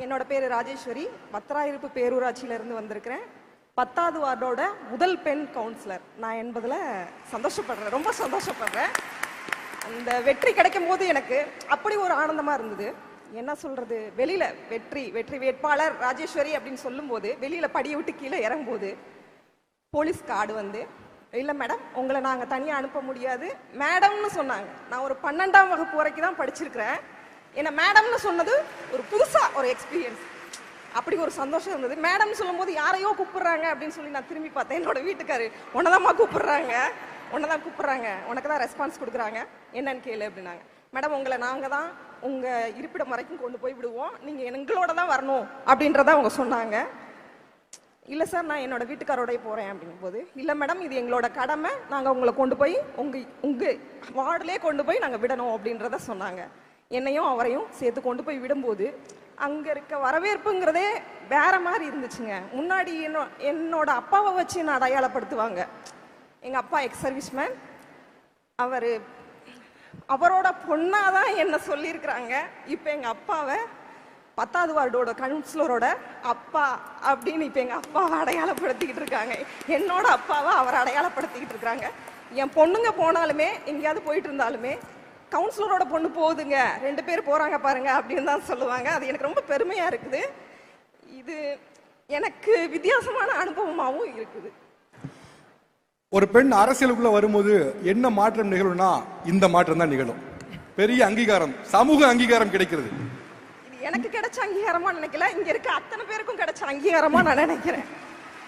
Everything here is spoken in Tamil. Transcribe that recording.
என்னோட பேரு ராஜேஸ்வரி. பத்திராயிருப்பு பேரூராட்சியிலிருந்து வந்திருக்கிறேன். 10வது வார்டோட முதல் பெண் கவுன்சிலர் நான் என்பதில் சந்தோஷப்படுறேன், ரொம்ப சந்தோஷப்படுறேன். இந்த வெற்றி கிடைக்கும் போது எனக்கு அப்படி ஒரு ஆனந்தமா இருந்தது. என்ன சொல்றது, வெளியில வெற்றி வேட்பாளர் ராஜேஸ்வரி அப்படின்னு சொல்லும் போது வெளியில படியை விட்டு கீழே இறங்கும்போது போலீஸ் கார்டு வந்து, இல்ல மேடம் உங்களை நாங்க தனியா அனுப்ப முடியாது மேடம்னு சொன்னாங்க. நான் ஒரு 12ஆம் வகுப்பு வரைக்கும் தான் படிச்சிருக்கிறேன். என்ன மேடம்னு சொன்னது ஒரு புதுசா ஒரு எக்ஸ்பீரியன்ஸ். அப்படி ஒரு சந்தோஷம் இருந்தது. மேடம் சொல்லும் போது யாரையோ கூப்பிடுறாங்க அப்படின்னு சொல்லி நான் திரும்பி பார்த்தேன். என்னோட வீட்டுக்காரு, உன்னதாம்மா கூப்பிடுறாங்க, உன்னதான் கூப்பிடுறாங்க, உனக்கு தான் ரெஸ்பான்ஸ் கொடுக்குறாங்க, என்னன்னு கேளு அப்படின்னாங்க. மேடம் உங்களை நாங்க தான் உங்க இருப்பிடம் வரைக்கும் கொண்டு போய் விடுவோம், நீங்க எங்களோட தான் வரணும் அப்படின்றத அவங்க சொன்னாங்க. இல்ல சார் நான் என்னோட வீட்டுக்காரோட போறேன் அப்படிங்கும் போது, இல்ல மேடம் இது எங்களோட கடமை, நாங்க உங்களை கொண்டு போய் உங்க வார்டுலேயே கொண்டு போய் நாங்க விடணும் அப்படின்றத சொன்னாங்க. என்னையும் அவரையும் சேர்த்து கொண்டு போய் விடும்போது அங்க இருக்க வரவேற்புங்கிறதே வேற மாதிரி இருந்துச்சுங்க. முன்னாடி என்னோட அப்பாவை வச்சு என்ன அடையாளப்படுத்துவாங்க. எங்க அப்பா எக்ஸ் சர்வீஸ்மேன், அவரோட பொண்ணாதான் என்ன சொல்லியிருக்கிறாங்க. இப்ப எங்க அப்பாவை 10வது வார்டோட கவுன்சிலரோட அப்பா அப்படின்னு இப்ப எங்க அப்பாவை அடையாளப்படுத்திக்கிட்டு இருக்காங்க. என்னோட அப்பாவை அவர் அடையாளப்படுத்திக்கிட்டு இருக்காங்க. என் பொண்ணுங்க போனாலுமே எங்கேயாவது போயிட்டு இருந்தாலுமே கவுன்சிலரோட பொண்ணு போகுதுங்க, 2 பேர் போறாங்க பாருங்க அப்படின்னு தான் சொல்லுவாங்க. அது எனக்கு ரொம்ப பெருமையா இருக்குது. இது எனக்கு வித்தியாசமான அனுபவமாகவும் இருக்குது. ஒரு பெண் அரசியலுக்குள்ள வரும்போது என்ன மாற்றம் நிகழும்னா இந்த மாற்றம் தான் நிகழும். பெரிய அங்கீகாரம், சமூக அங்கீகாரம் கிடைக்கிறது. இது எனக்கு கிடைச்ச அங்கீகாரமா நினைக்கல, இங்க இருக்க அத்தனை பேருக்கும் கிடைச்ச அங்கீகாரமா நான் நினைக்கிறேன்.